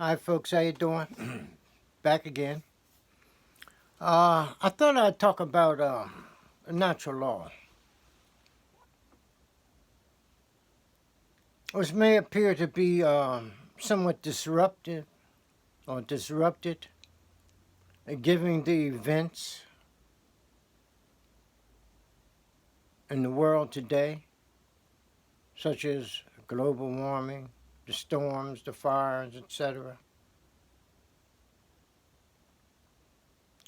Hi folks, how you doing? Back again. I thought I'd talk about natural law, which may appear to be somewhat disruptive or disrupted, given the events in the world today, such as global warming, the storms, the fires, etc.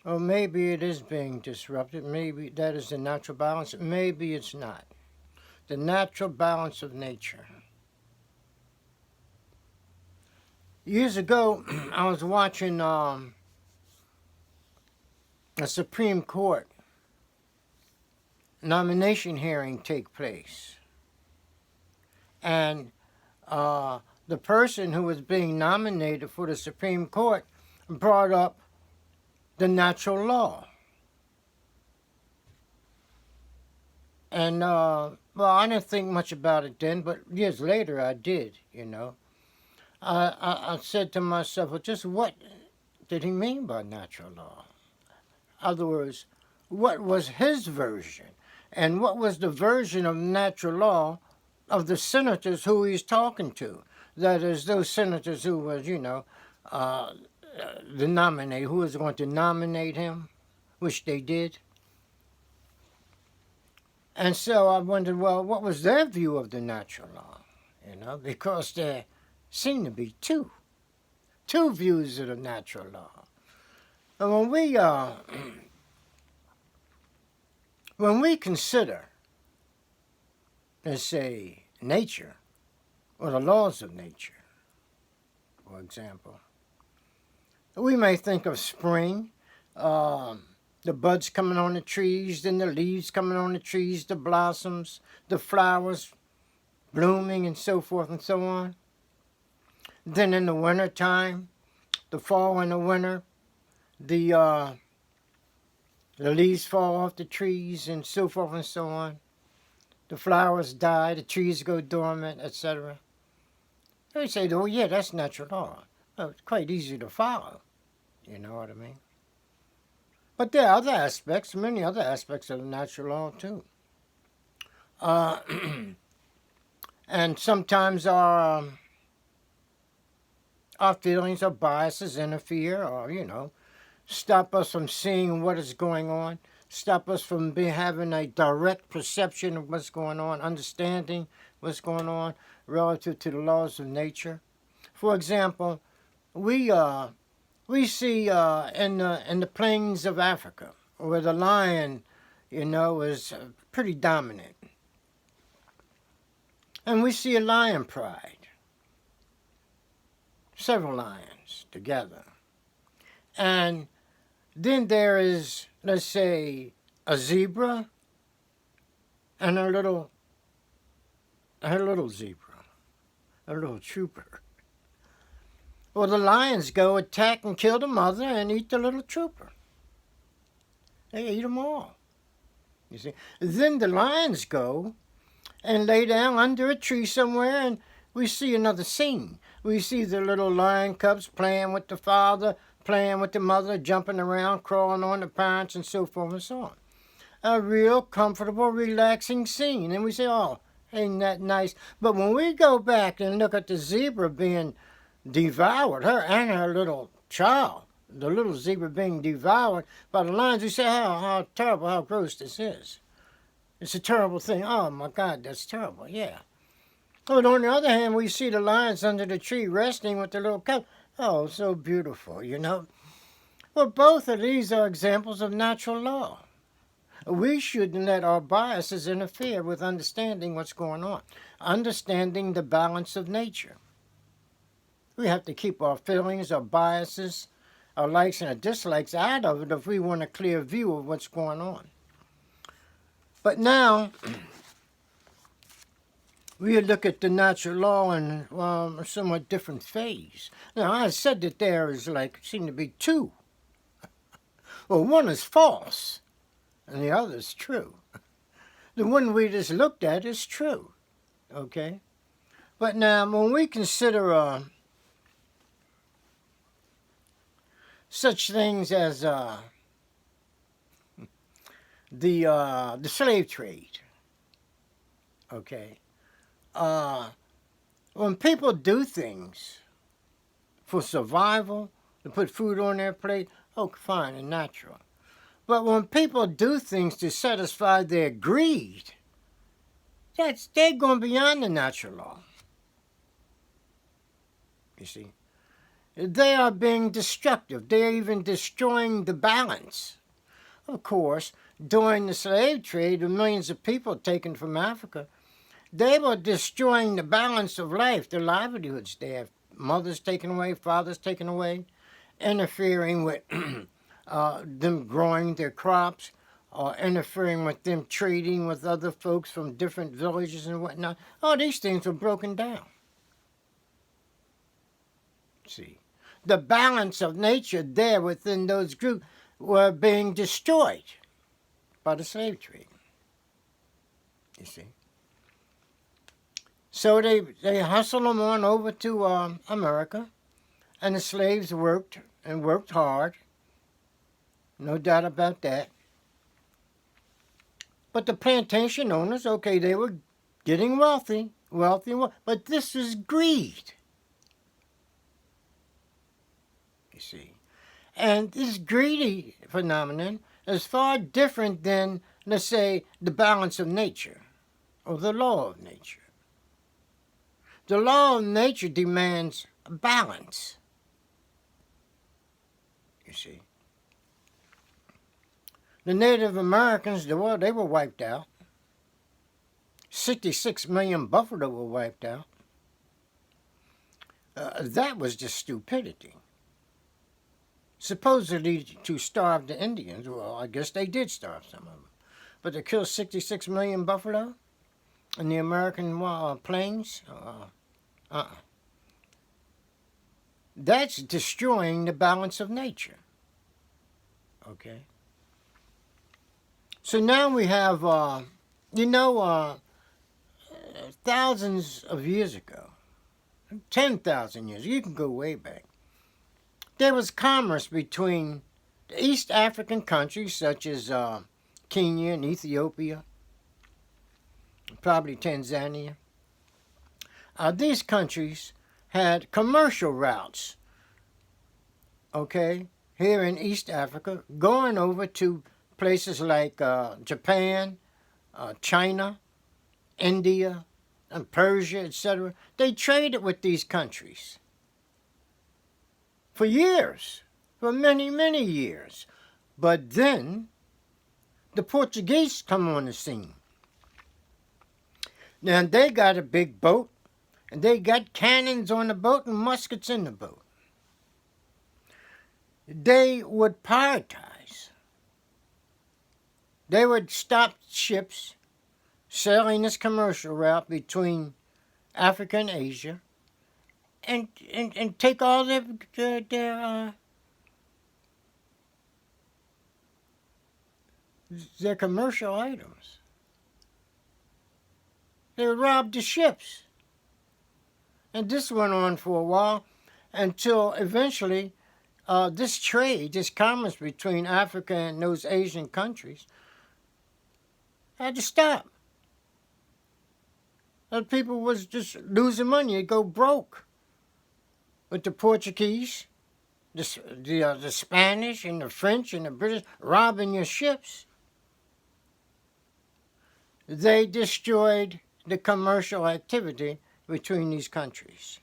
Or maybe it is being disrupted. Maybe that is the natural balance. Maybe it's not. The natural balance of nature. Years ago, I was watching a Supreme Court nomination hearing take place. And the person who was being nominated for the Supreme Court brought up the natural law. And, well, I didn't think much about it then, but years later I did, you know. I said to myself, well, just what did he mean by natural law? In other words, what was his version? And what was the version of natural law of the senators who he's talking to? That is, those senators who was, the nominee, who was going to nominate him, which they did. And so I wondered, well, what was their view of the natural law? Because there seemed to be two views of the natural law. And when we consider, let's say, nature, or the laws of nature, for example, we may think of spring, the buds coming on the trees, then the leaves coming on the trees, the blossoms, the flowers blooming, and so forth and so on. Then in the winter time, the fall and the winter, the leaves fall off the trees, and so forth and so on. The flowers die, the trees go dormant, etc. They say, oh yeah, that's natural law. Well, it's quite easy to follow. You know what I mean? But there are other aspects, many other aspects of natural law too. And sometimes our feelings or biases interfere or, stop us from seeing what is going on, stop us from having a direct perception of what's going on, understanding what's going on relative to the laws of nature. For example, we see in the plains of Africa, where the lion, is pretty dominant. And we see a lion pride. Several lions together. And then there is, let's say, a zebra and her little zebra, a little trooper. Well, the lions go attack and kill the mother and eat the little trooper. They eat them all, you see. Then the lions go and lay down under a tree somewhere, and we see another scene. We see the little lion cubs playing with the father, playing with the mother, jumping around, crawling on the parents, and so forth and so on. A real comfortable, relaxing scene. And we say, oh, ain't that nice? But when we go back and look at the zebra being devoured, her and her little child, the little zebra being devoured by the lions, we say, how terrible, how gross this is. It's a terrible thing. Oh, my God, that's terrible, yeah. But on the other hand, we see the lions under the tree resting with the little cub. Oh, so beautiful, Well, both of these are examples of natural law. We shouldn't let our biases interfere with understanding what's going on, understanding the balance of nature. We have to keep our feelings, our biases, our likes and our dislikes out of it if we want a clear view of what's going on. But now, we look at the natural law in a somewhat different phase. Now, I said that there seem to be two. Well, one is false, and the other is true. The one we just looked at is true, okay? But now, when we consider such things as the slave trade. Okay, when people do things for survival, to put food on their plate, oh, fine and natural. But when people do things to satisfy their greed, they're going beyond the natural law. You see, they are being destructive. They're even destroying the balance. Of course, during the slave trade, the millions of people taken from Africa, they were destroying the balance of life, the livelihoods there. Mothers taken away, fathers taken away, interfering with them growing their crops, or interfering with them trading with other folks from different villages and whatnot. All these things were broken down. See, the balance of nature there within those groups were being destroyed by the slave trade. You see. So they hustled them on over to America, and the slaves worked and worked hard. No doubt about that. But the plantation owners, okay, they were getting wealthy, but this was greed. You see. And this greedy phenomenon is far different than, let's say, the balance of nature or the law of nature. The law of nature demands a balance. You see. The Native Americans, they were wiped out. 66 million buffalo were wiped out. That was just stupidity. Supposedly to starve the Indians. Well, I guess they did starve some of them. But to kill 66 million buffalo in the American plains? That's destroying the balance of nature. Okay? So now we have, thousands of years ago, 10,000 years, you can go way back, there was commerce between the East African countries such as Kenya and Ethiopia, probably Tanzania. These countries had commercial routes, okay, here in East Africa, going over to places like Japan, China, India, and Persia, etc. They traded with these countries for years, for many, many years. But then the Portuguese come on the scene. Now they got a big boat, and they got cannons on the boat and muskets in the boat. They would piratize. They would stop ships sailing this commercial route between Africa and Asia and take all their commercial items. They would rob the ships. And this went on for a while until eventually this trade, this commerce between Africa and those Asian countries had to stop. The people was just losing money. They'd go broke. With the Portuguese, the Spanish and the French and the British robbing your ships, they destroyed the commercial activity between these countries.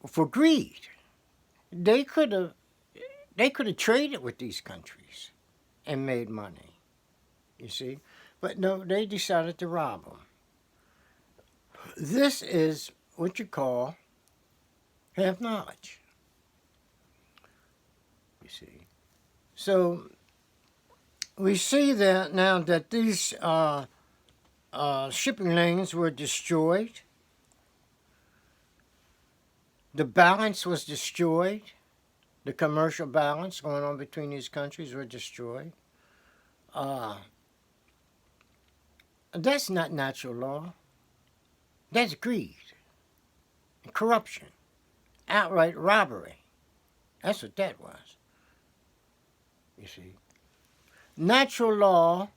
For greed, they could have traded with these countries and made money, you see. But no, they decided to rob them. This is what you call half knowledge, you see. So we see that now that these shipping lanes were destroyed. The balance was destroyed. The commercial balance going on between these countries were destroyed. That's not natural law. That's greed. corruption, outright robbery. That's what that was. You see, natural law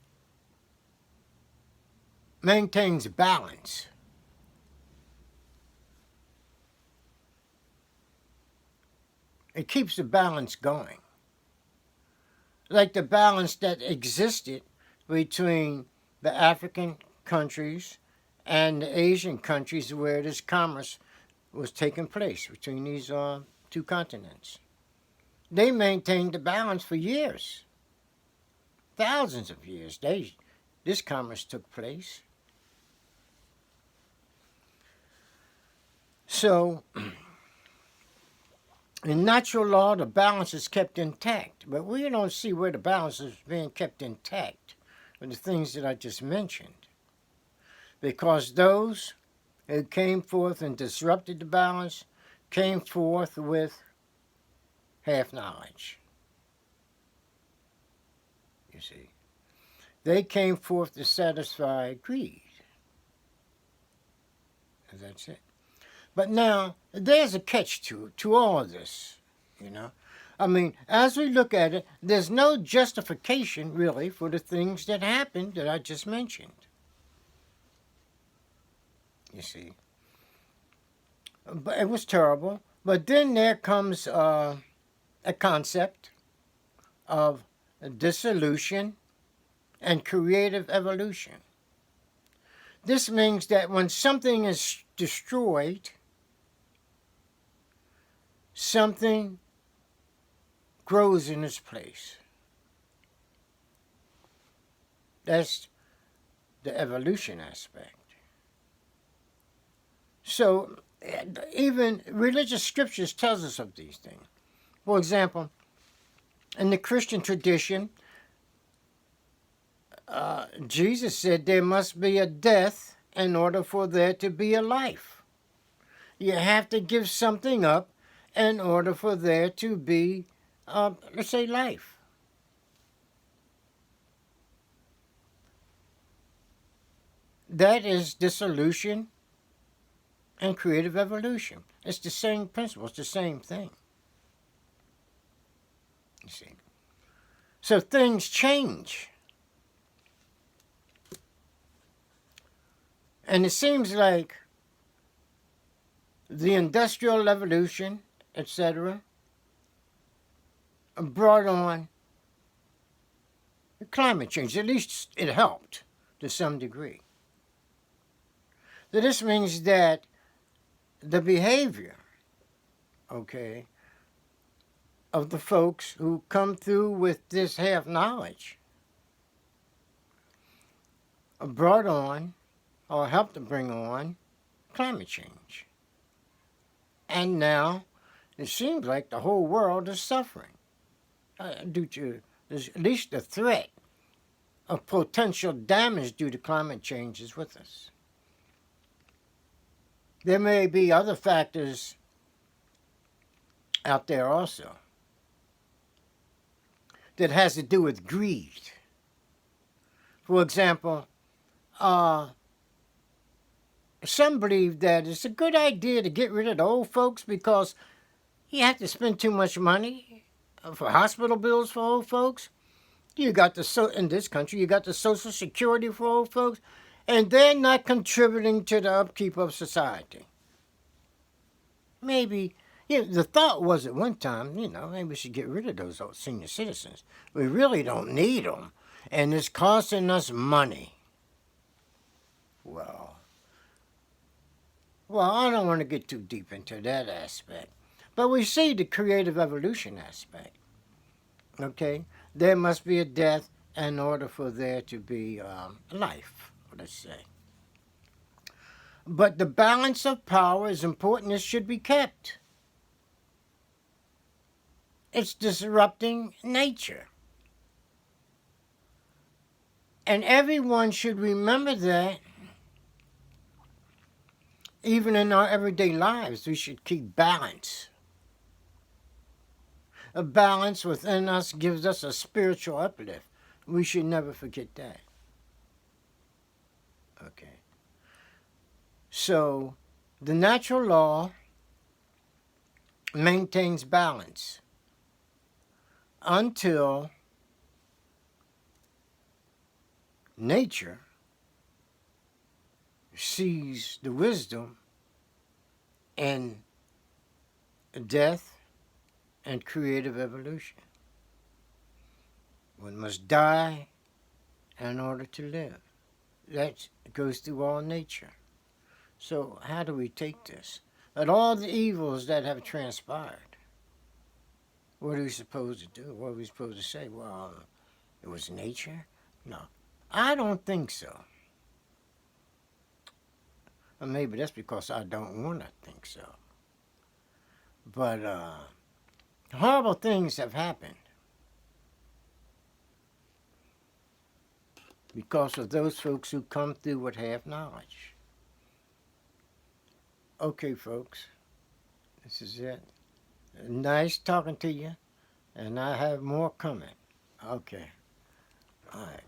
maintains balance. It keeps the balance going. Like the balance that existed between the African countries and the Asian countries where this commerce was taking place between these two continents. They maintained the balance for years. Thousands of years. This commerce took place. So, in natural law, the balance is kept intact. But we don't see where the balance is being kept intact with the things that I just mentioned. Because those who came forth and disrupted the balance came forth with half knowledge. You see, they came forth to satisfy greed. And that's it. But now, there's a catch to all of this, you know. I mean, as we look at it, there's no justification, really, for the things that happened that I just mentioned. You see. But it was terrible. But then there comes a concept of dissolution and creative evolution. This means that when something is destroyed, something grows in its place. That's the evolution aspect. So, even religious scriptures tells us of these things. For example, in the Christian tradition, Jesus said there must be a death in order for there to be a life. You have to give something up in order for there to be, let's say, life. That is dissolution and creative evolution. It's the same principle. It's the same thing. You see. So things change. And it seems like the industrial revolution, etc., brought on climate change. At least it helped to some degree. So this means that the behavior, okay, of the folks who come through with this half knowledge brought on or helped to bring on climate change. And now it seems like the whole world is suffering due to at least the threat of potential damage due to climate change is with us. There may be other factors out there also that has to do with greed. For example, some believe that it's a good idea to get rid of the old folks because you have to spend too much money for hospital bills for old folks. You got in this country, you got the Social Security for old folks, and they're not contributing to the upkeep of society. Maybe, the thought was at one time, maybe we should get rid of those old senior citizens. We really don't need them, and it's costing us money. Well, I don't want to get too deep into that aspect. But we see the creative evolution aspect. Okay? There must be a death in order for there to be life, let's say. But the balance of power is important. It should be kept. It's disrupting nature. And everyone should remember that. Even in our everyday lives, we should keep balance. A balance within us gives us a spiritual uplift. We should never forget that. Okay. So, the natural law maintains balance until nature sees the wisdom in death and creative evolution. One must die in order to live. That goes through all nature. So how do we take this? At all the evils that have transpired, what are we supposed to do? What are we supposed to say? Well, it was nature? No, I don't think so. Or maybe that's because I don't want to think so. But horrible things have happened because of those folks who come through with half knowledge. Okay, folks, this is it. Nice talking to you, and I have more coming. Okay. All right.